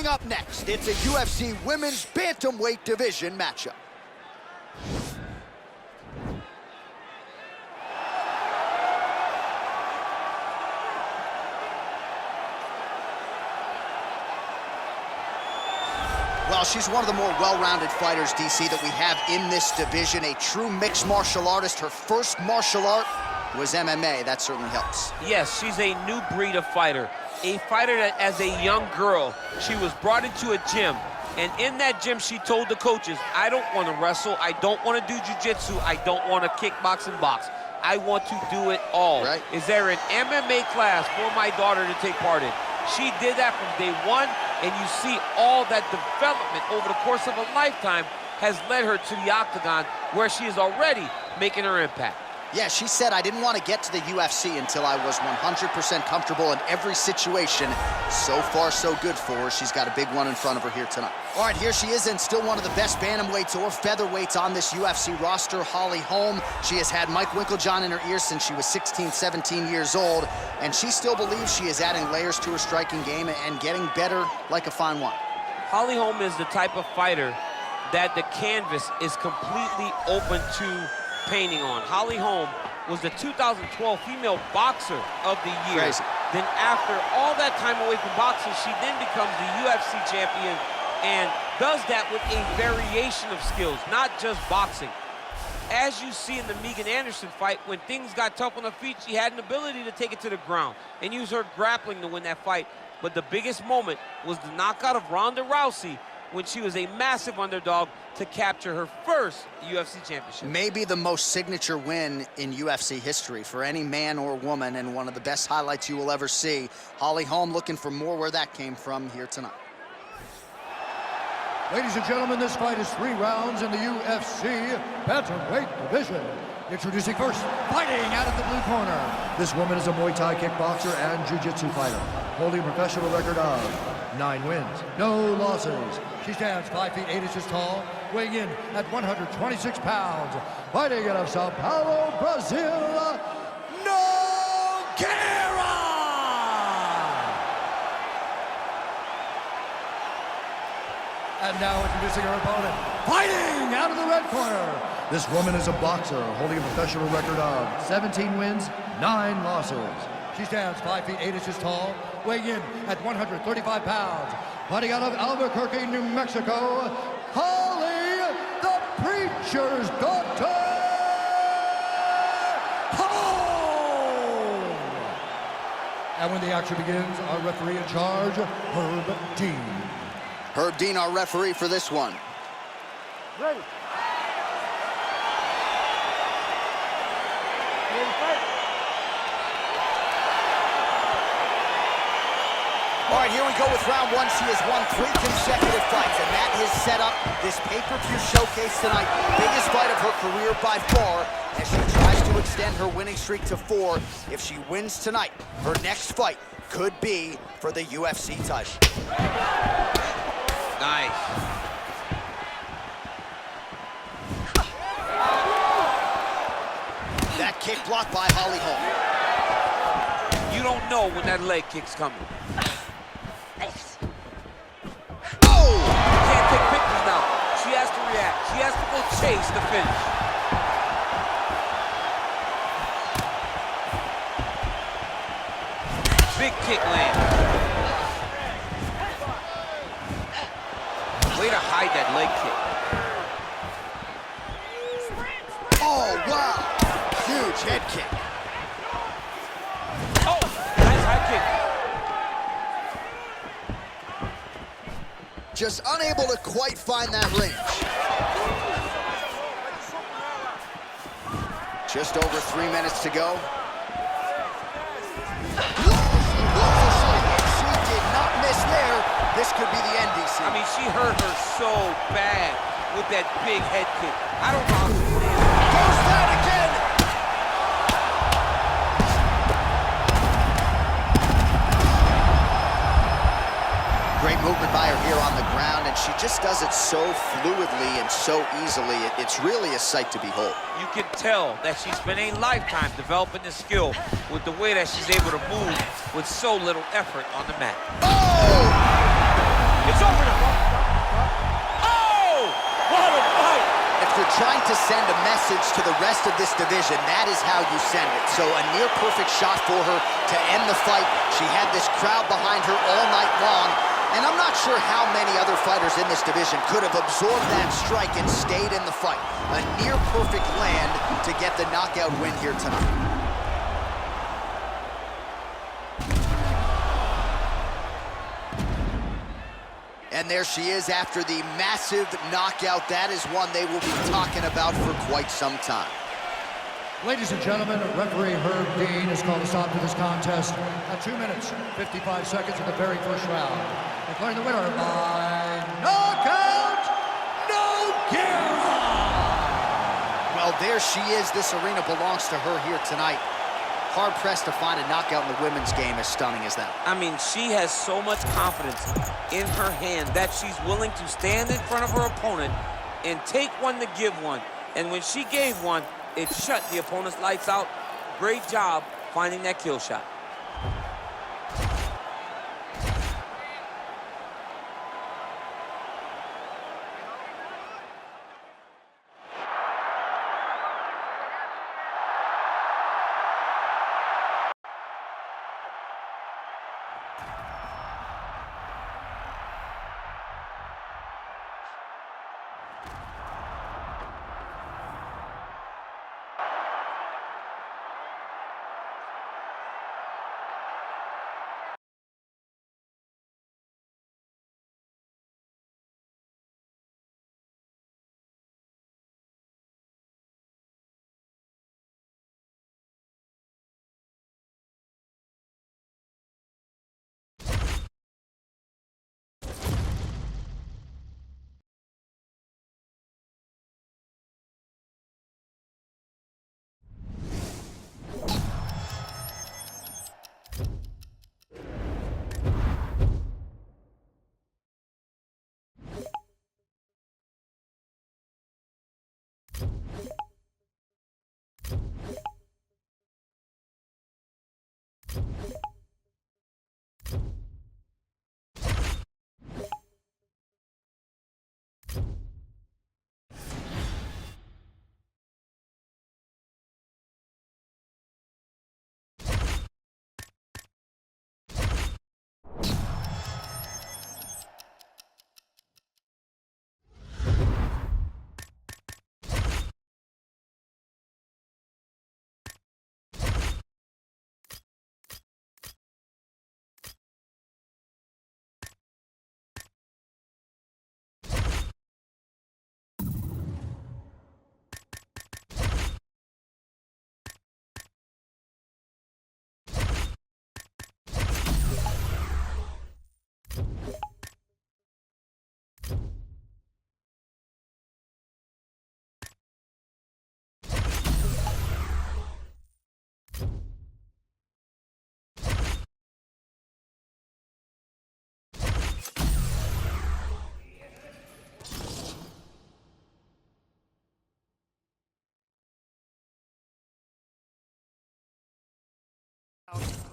up next, it's a UFC Women's Bantamweight Division matchup. Well, she's one of the more well-rounded fighters, DC, that we have in this division. A true mixed martial artist. Her first martial art was MMA. That certainly helps. Yes, she's a new breed of fighter. A fighter that, as a young girl, she was brought into a gym. And in that gym, she told the coaches, I don't want to wrestle. I don't want to do jiu-jitsu. I don't want to kickbox and box. I want to do it all. Right. Is there an MMA class for my daughter to take part in? She did that from day one, and you see all that development over the course of a lifetime has led her to the octagon, where she is already making her impact. Yeah, she said, I didn't want to get to the UFC until I was 100% comfortable in every situation. So far, so good for her. She's got a big one in front of her here tonight. All right, here she is, and still one of the best bantamweights or featherweights on this UFC roster, Holly Holm. She has had Mike Winkeljohn in her ear since she was 16, 17 years old, and she still believes she is adding layers to her striking game and getting better like a fine wine. Holly Holm is the type of fighter that the canvas is completely open to painting on. Holly Holm was the 2012 Female Boxer of the Year. Crazy. Then after all that time away from boxing, she then becomes the UFC champion and does that with a variation of skills, not just boxing. As you see in the Megan Anderson fight, when things got tough on her feet, she had an ability to take it to the ground and use her grappling to win that fight. But the biggest moment was the knockout of Ronda Rousey, when she was a massive underdog to capture her first UFC championship. Maybe the most signature win in UFC history for any man or woman, and one of the best highlights you will ever see. Holly Holm looking for more where that came from here tonight. Ladies and gentlemen, this fight is 3 rounds in the UFC Bantamweight Division. Introducing first, fighting out of the blue corner. This woman is a Muay Thai kickboxer and Jiu-Jitsu fighter, holding a professional record of 9 wins, no losses. She stands 5 feet 8 inches tall, weighing in at 126 pounds. Fighting out of Sao Paulo, Brazil, Nogueira! And now introducing her opponent, fighting out of the red corner. This woman is a boxer, holding a professional record of 17 wins, 9 losses. She stands 5 feet 8 inches tall, weighing in at 135 pounds. Fighting out of Albuquerque, New Mexico, Holly, the Preacher's Daughter, Holm! And when the action begins, our referee in charge, Herb Dean. Herb Dean, our referee for this one. Ready. All right, here we go with round 1. She has won 3 consecutive fights, and that has set up this pay-per-view showcase tonight. Biggest fight of her career by far, as she tries to extend her winning streak to 4. If she wins tonight, her next fight could be for the UFC title. Nice. That kick blocked by Holly Holm. You don't know when that leg kick's coming. Oh! You can't take pictures now. She has to react. She has to go chase the finish. Big kick land. Way to hide that leg kick. Oh, wow! Huge head kick. Oh, nice high kick. Just unable to quite find that range. Just over 3 minutes to go. She did not miss there. This could be the end, DC. I mean, she hurt her so bad with that big head kick. I don't know how she did. Goes down again. Great movement by her here on the ground, and she just does it so fluidly and so easily. It's really a sight to behold. You can tell that she spent a lifetime developing this skill with the way that she's able to move with so little effort on the mat. Oh! It's over now. Oh! What a fight! If you're trying to send a message to the rest of this division, that is how you send it. So a near-perfect shot for her to end the fight. She had this crowd behind her all night long, and I'm not sure how many other fighters in this division could have absorbed that strike and stayed in the fight. A near-perfect land to get the knockout win here tonight. And there she is after the massive knockout. That is one they will be talking about for quite some time. Ladies and gentlemen, referee Herb Dean has called a stop to this contest at 2 minutes, 55 seconds of the very first round. Declaring the winner by knockout, Nogueira! Well, there she is. This arena belongs to her here tonight. Hard-pressed to find a knockout in the women's game as stunning as that. I mean, she has so much confidence in her hand that she's willing to stand in front of her opponent and take one to give one. And when she gave one, it shut the opponent's lights out. Great job finding that kill shot.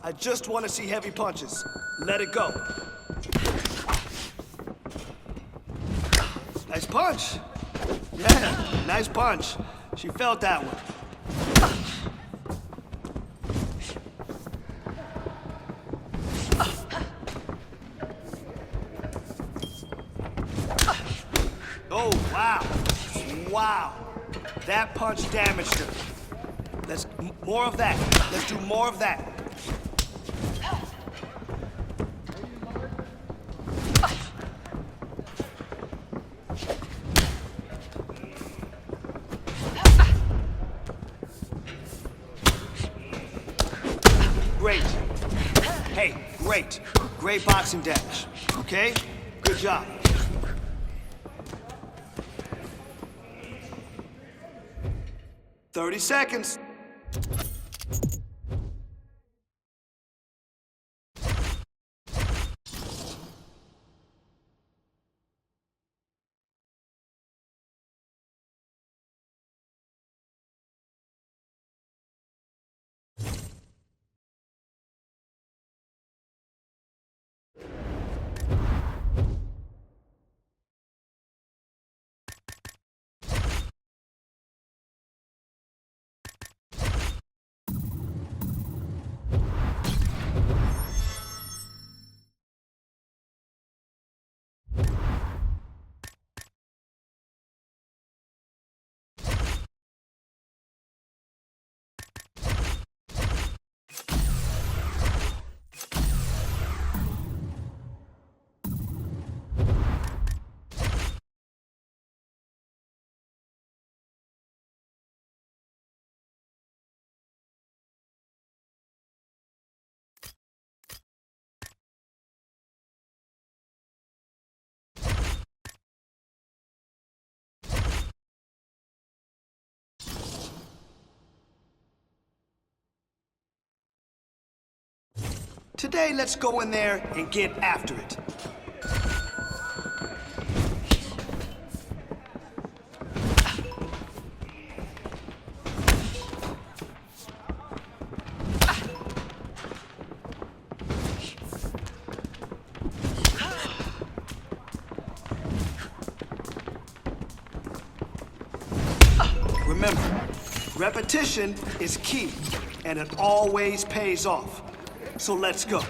I just want to see heavy punches. Let it go. Nice punch. Yeah, nice punch. She felt that one. Oh, wow. Wow. That punch damaged her. Let's more of that. Let's do more of that. Great. Hey, great. Great boxing damage. Okay? Good job. "30 seconds. Today, let's go in there and get after it. Remember, repetition is key, and it always pays off. So let's go.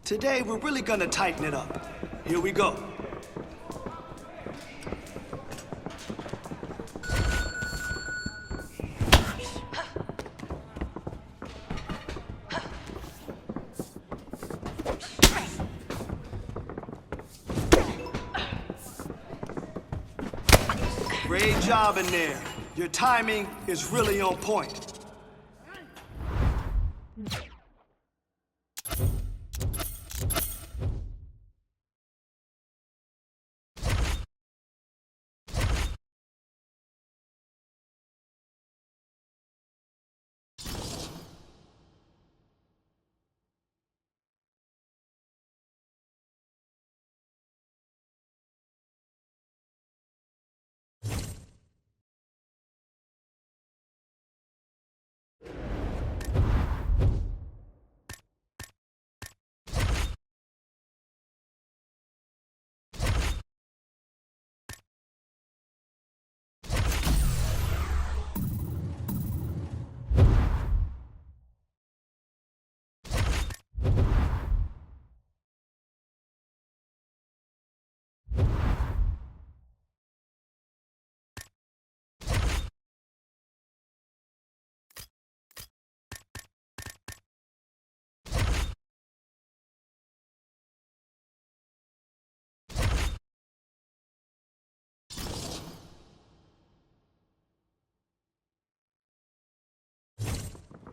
Today, we're really gonna tighten it up. Here we go. Great job in there. Your timing is really on point.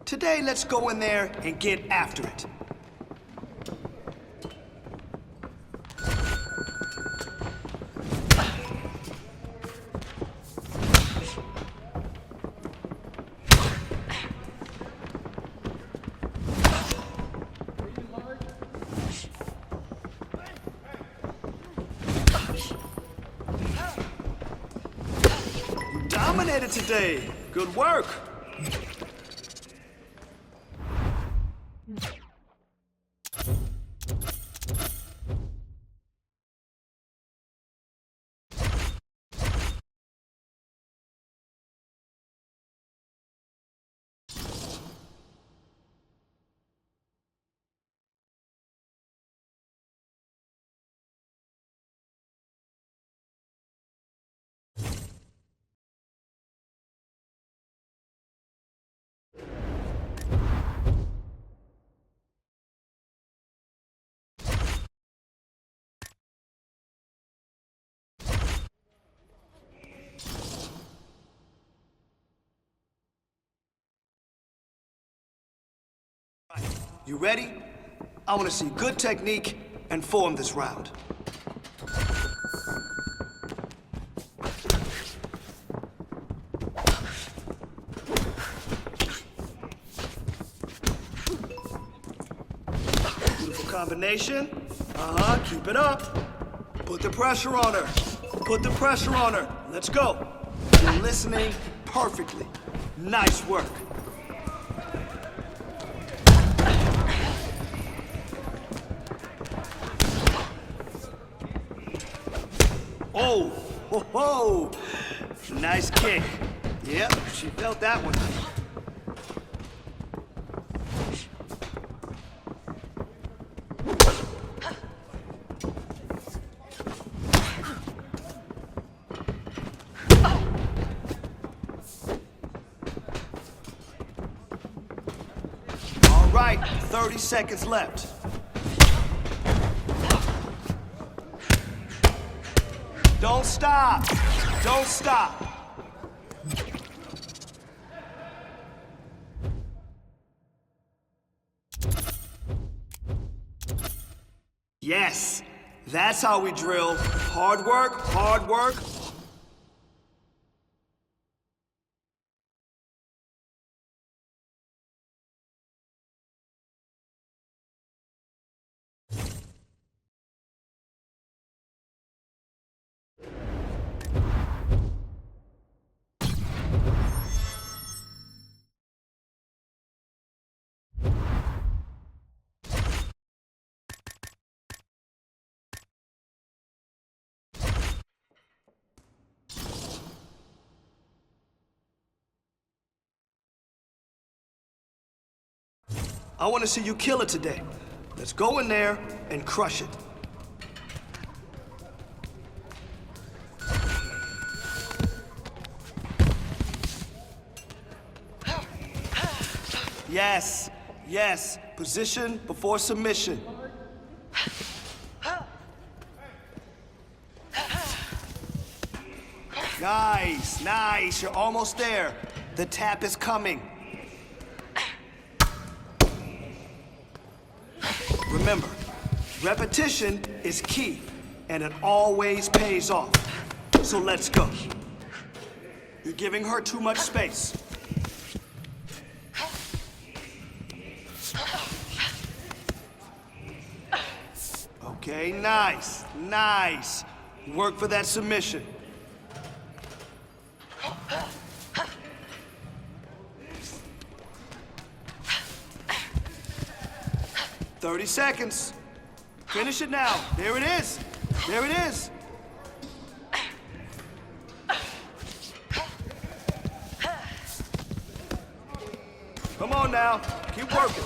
Today, let's go in there and get after it. You dominated today. Good work. You ready? I want to see good technique and form this round. combination. Keep it up. Put the pressure on her. Put the pressure on her. Let's go. You're listening perfectly. Nice work. Oh, ho, ho. Nice kick. Yep, she felt that one. All right, 30 seconds left. Don't stop. Don't stop. Yes, that's how we drill. Hard work, hard work. I want to see you kill it today. Let's go in there and crush it. Yes, yes. Position before submission. Nice, nice. You're almost there. The tap is coming. Remember, repetition is key, and it always pays off. So let's go. You're giving her too much space. Okay, nice, nice. Work for that submission. "30 seconds. Finish it now. There it is. There it is. Come on now. Keep working.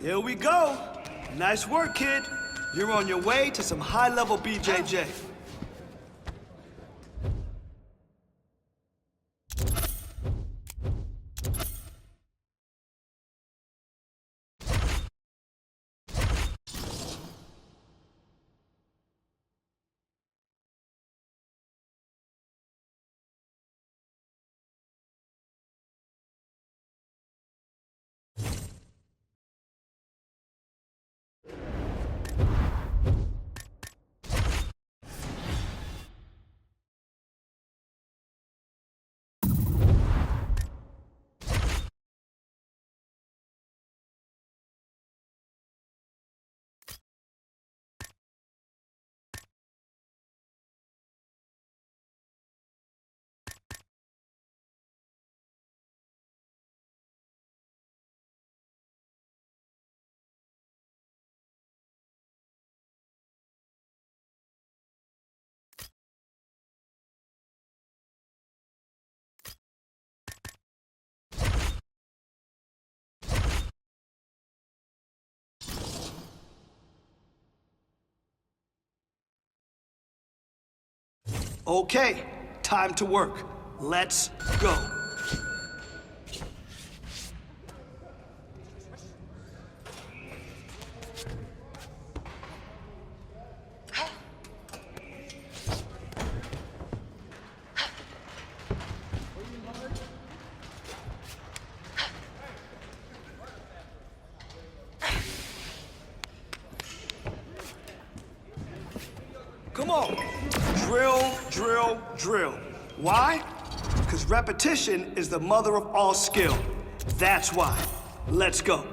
Here we go. Nice work, kid. You're on your way to some high-level BJJ. Okay, time to work. Let's go. Come on. Drill, drill, drill. Why? Because repetition is the mother of all skill. That's why. Let's go.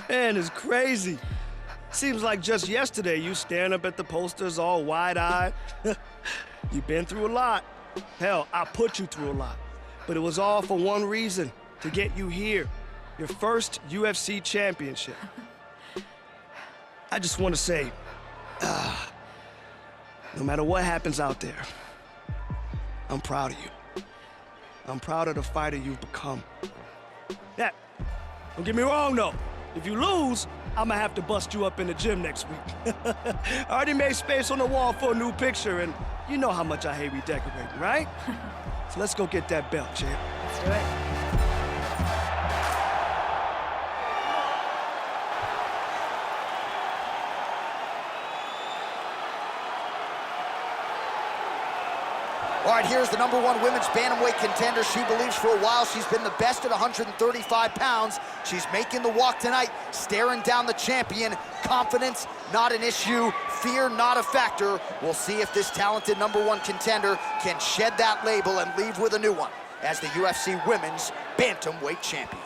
Man, it's crazy. Seems like just yesterday you staring up at the posters all wide-eyed. You've been through a lot. Hell, I put you through a lot. But it was all for one reason, to get you here. Your first UFC championship. I just want to say, no matter what happens out there, I'm proud of you. I'm proud of the fighter you've become. Yeah, don't get me wrong, though. If you lose, I'm gonna have to bust you up in the gym next week. I already made space on the wall for a new picture, and you know how much I hate redecorating, right? So let's go get that belt, champ. Let's do it. All right, here's the #1 women's bantamweight contender. She believes for a while she's been the best at 135 pounds. She's making the walk tonight, staring down the champion. Confidence, not an issue. Fear, not a factor. We'll see if this talented #1 contender can shed that label and leave with a new one as the UFC women's bantamweight champion.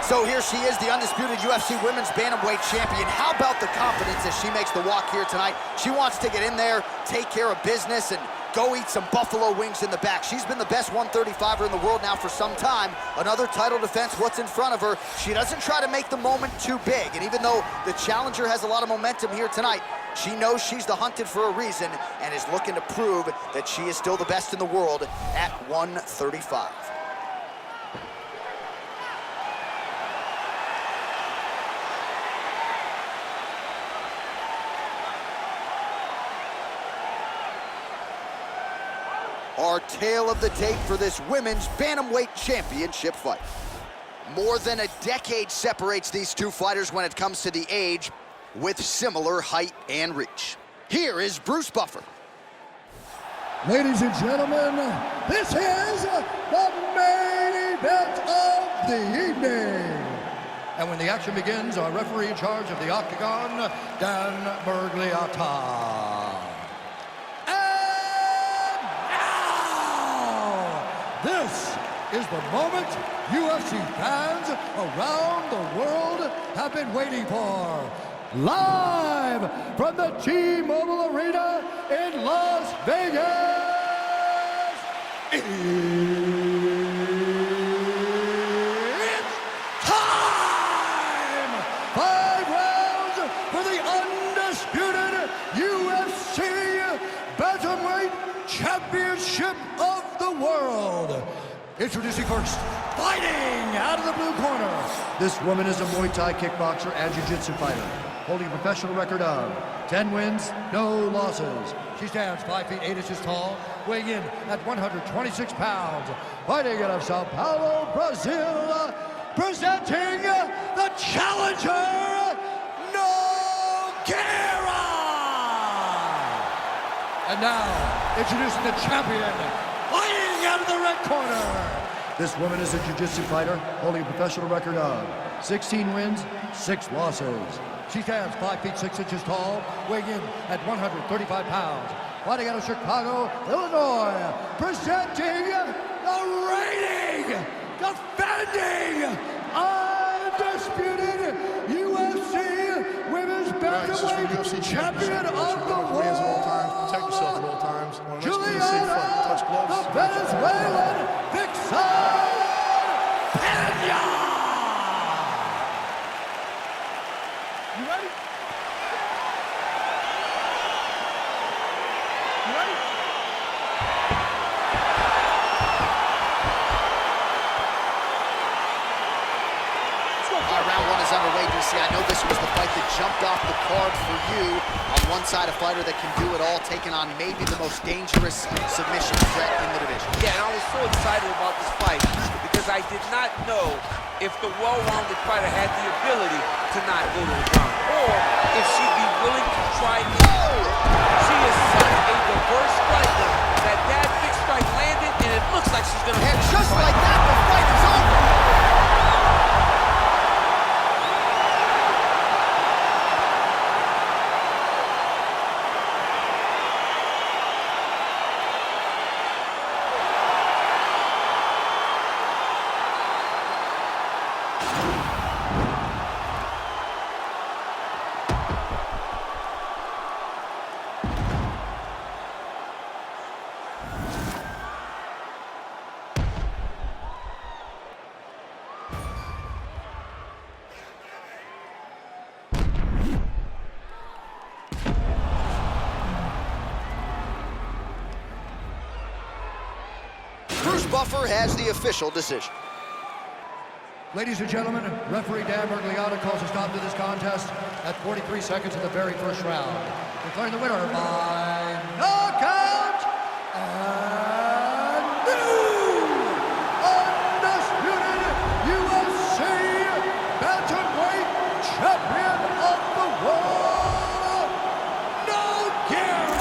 So here she is, the undisputed UFC Women's Bantamweight Champion. How about the confidence as she makes the walk here tonight? She wants to get in there, take care of business, and go eat some buffalo wings in the back. She's been the best 135er in the world now for some time. Another title defense, what's in front of her? She doesn't try to make the moment too big, and even though the challenger has a lot of momentum here tonight, She knows she's the hunted for a reason and is looking to prove that she is still the best in the world at 135. Our tale of the tape for this women's bantamweight championship fight. More than a decade separates these two fighters when it comes to the age, with similar height and reach. Here is Bruce Buffer. Ladies and gentlemen, this is the main event of the evening. And when the action begins, our referee in charge of the Octagon, Dan Bergliata. And now, this is the moment UFC fans around the world have been waiting for. Live from the T-Mobile Arena in Las Vegas, it's time! 5 rounds for the undisputed UFC Bantamweight Championship of the World. Introducing first, fighting out of the blue corner. This woman is a Muay Thai kickboxer and jiu-jitsu fighter, holding a professional record of 10 wins, no losses. She stands 5 feet 8 inches tall, weighing in at 126 pounds. Fighting out of Sao Paulo, Brazil, presenting the challenger, Nogueira! And now, introducing the champion, fighting out of the red corner. This woman is a jiu-jitsu fighter, holding a professional record of 16 wins, 6 losses. She stands 5 feet 6 inches tall, weighing in at 135 pounds. Fighting out of Chicago, Illinois, presenting the reigning, defending, undisputed UFC Women's Bantamweight Champion of the World, Protect yourself at all times. Juliana, the Venezuelan Vixen Peña! You ready? You ready? Round one is underway, DC. I know this was the fight that jumped off the card for you. On one side, a fighter that can do it all, taking on maybe the most dangerous submission threat in the division. Yeah, and I was so excited about this fight because I did not know if the well-rounded fighter had the ability to not go to the ground, or if she'd be willing to try it. She is such a diverse striker that big strike landed, and it looks like she's going to... And just like that, the fight is over. Bruce Buffer has the official decision. Ladies and gentlemen, referee Dan Bergliata calls a stop to this contest at 43 seconds of the very first round, declaring the winner by knockout and new undisputed UFC Bantamweight Champion of the World, Nogueira!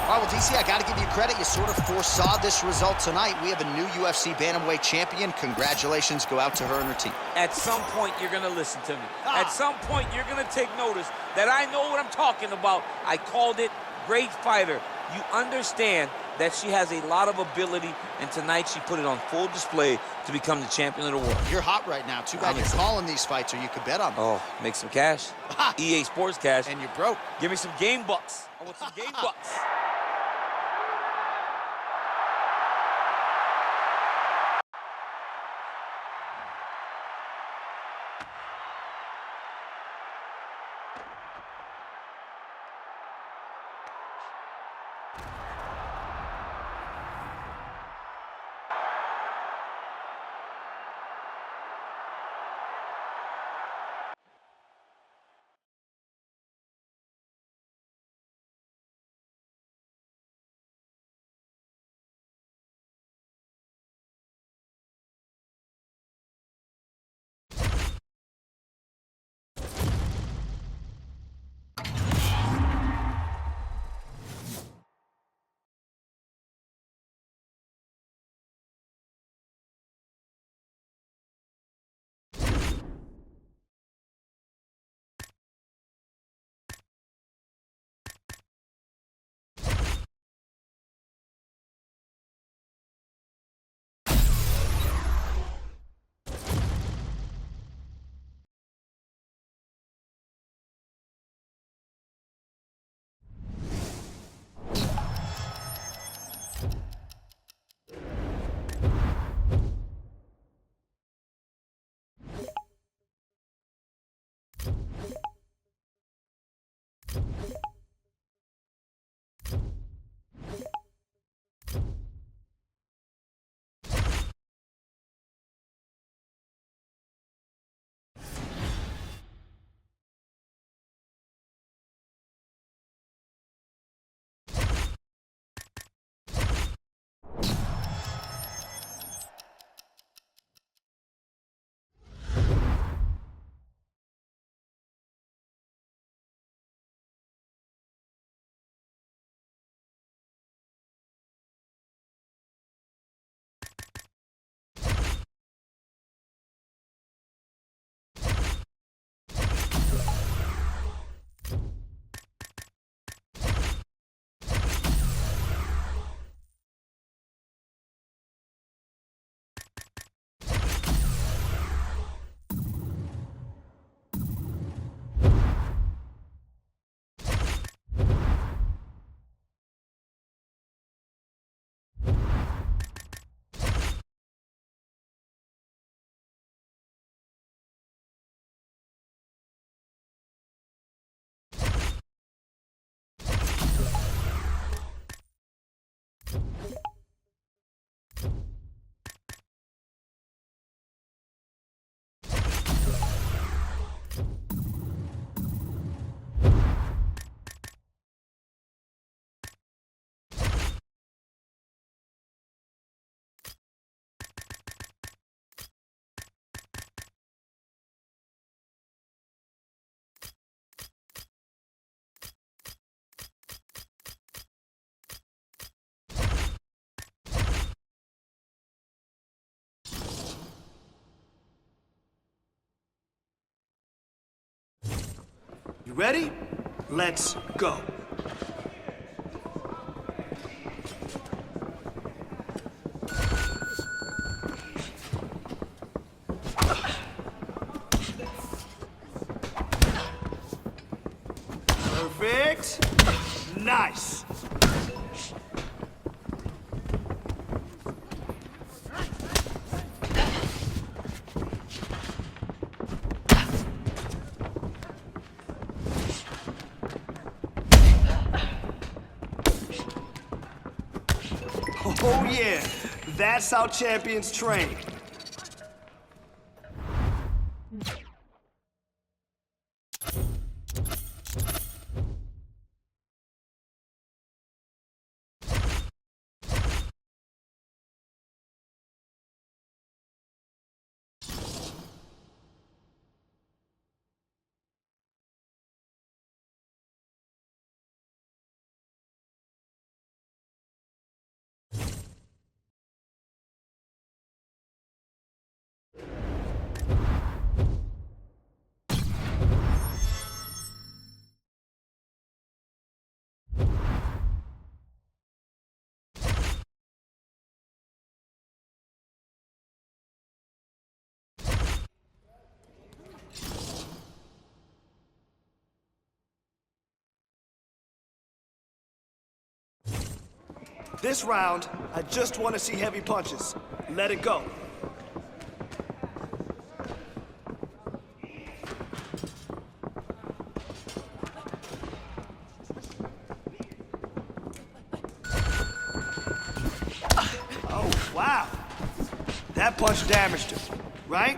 All right, well, DC, I got to give you credit. You sort of foresaw this result tonight. We have a new UFC Bantamweight champion. Congratulations go out to her and her team. At some point, you're going to listen to me. At some point, you're going to take notice that I know what I'm talking about. I called it great fighter. You understand that she has a lot of ability, and tonight she put it on full display to become the champion of the world. You're hot right now. Too bad you're calling these fights, or you could bet on them. Oh, make some cash. EA Sports cash. And you're broke. Give me some game bucks. I want some game bucks. ready? Let's go. Perfect. Nice. Oh yeah, that's how champions train. This round, I just want to see heavy punches. Let it go. Oh, wow. That punch damaged her, right?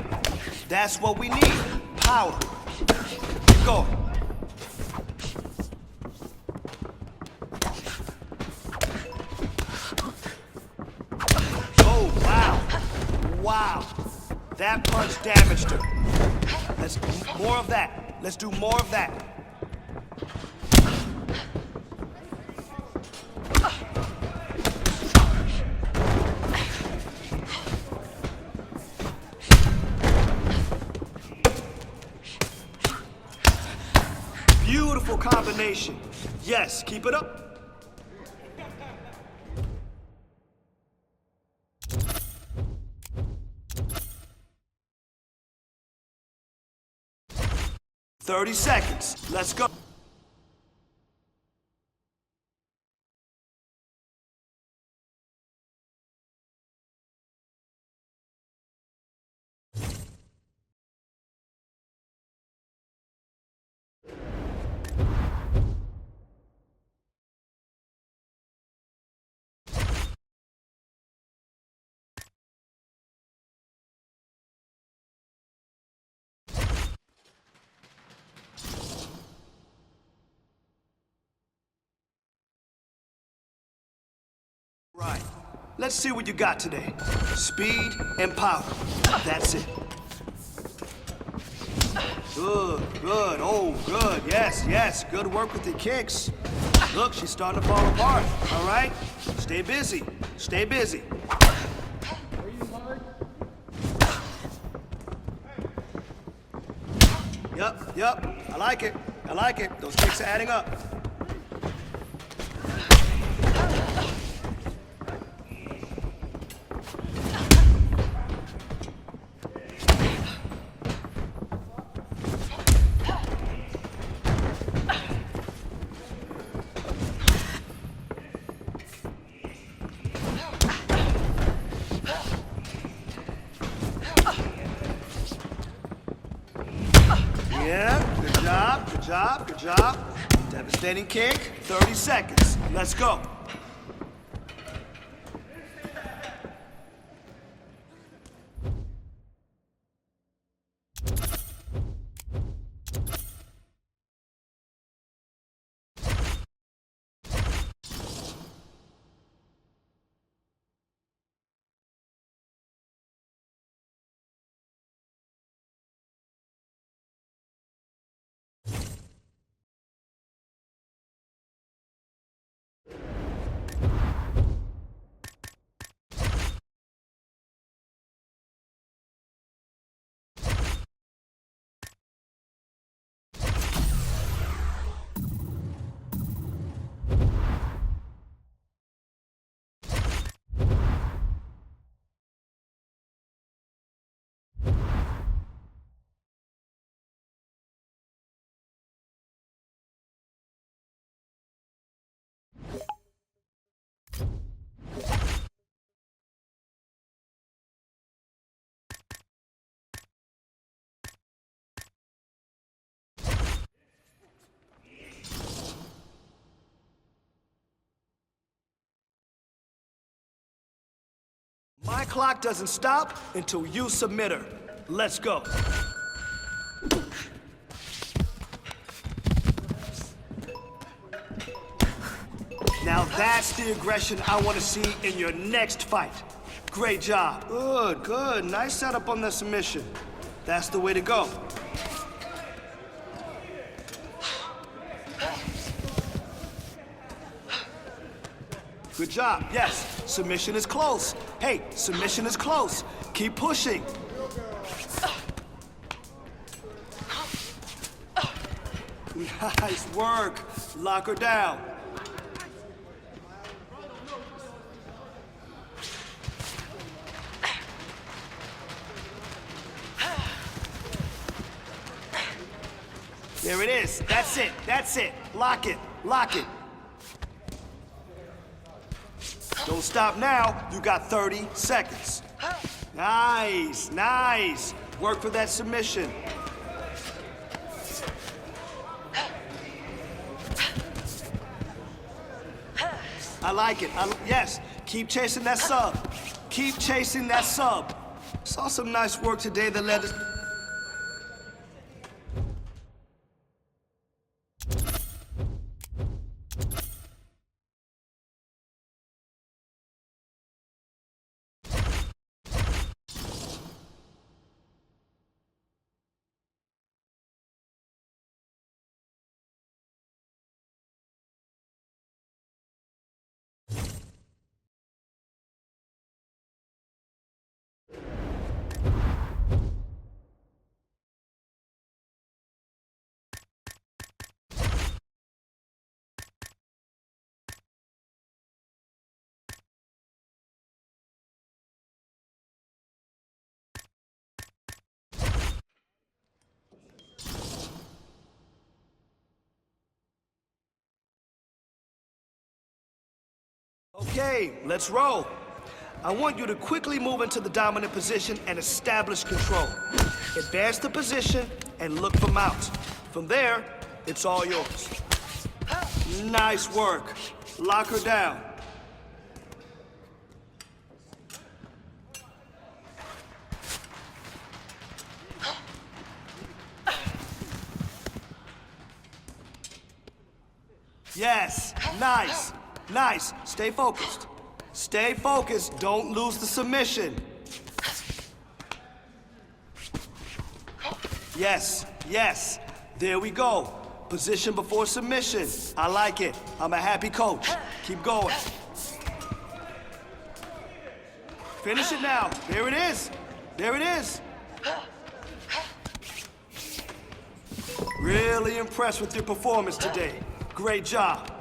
That's what we need. Power. Keep going. Wow, that punch damaged her. Let's do more of that. Let's do more of that. Beautiful combination. Yes, keep it up. "30 seconds. Let's go." Right. Let's see what you got today. Speed and power. That's it. Good, good, oh, good. Yes, yes, good work with the kicks. Look, she's starting to fall apart, all right? Stay busy, stay busy. Yep, I like it, I like it. Those kicks are adding up. Yeah, good job, good job, good job. Devastating kick, 30 seconds. Let's go. My clock doesn't stop until you submit her. Let's go. Now that's the aggression I want to see in your next fight. Great job. Good, good. Nice setup on the submission. That's the way to go. Good job. Yes, submission is close. Hey, submission is close. Keep pushing. Nice work. Lock her down. There it is. That's it. That's it. Lock it. Lock it. Don't stop now. You got 30 seconds. Nice. Nice. Work for that submission. I like it. Yes. Keep chasing that sub. Keep chasing that sub. Saw some nice work today that led us... Okay, let's roll. I want you to quickly move into the dominant position and establish control. Advance the position and look for mounts. From there, it's all yours. Nice work. Lock her down. Yes, nice. Nice. Stay focused. Stay focused. Don't lose the submission. Yes, yes. There we go. Position before submission. I like it. I'm a happy coach. Keep going. Finish it now. There it is. There it is. Really impressed with your performance today. Great job.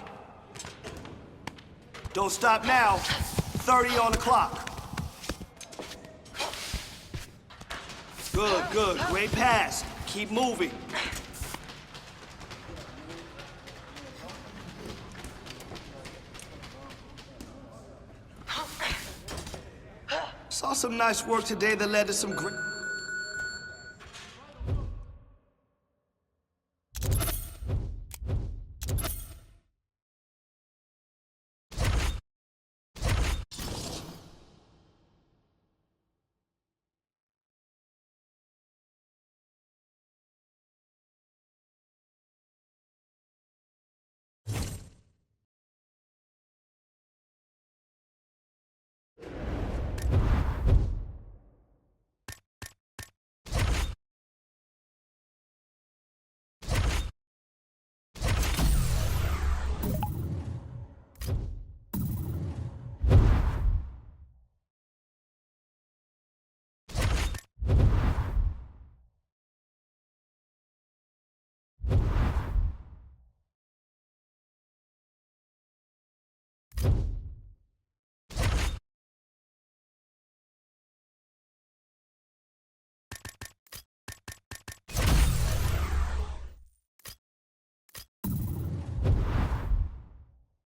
Don't stop now. 30 on the clock. Good, good. Great pass. Keep moving. Saw some nice work today that led to some great...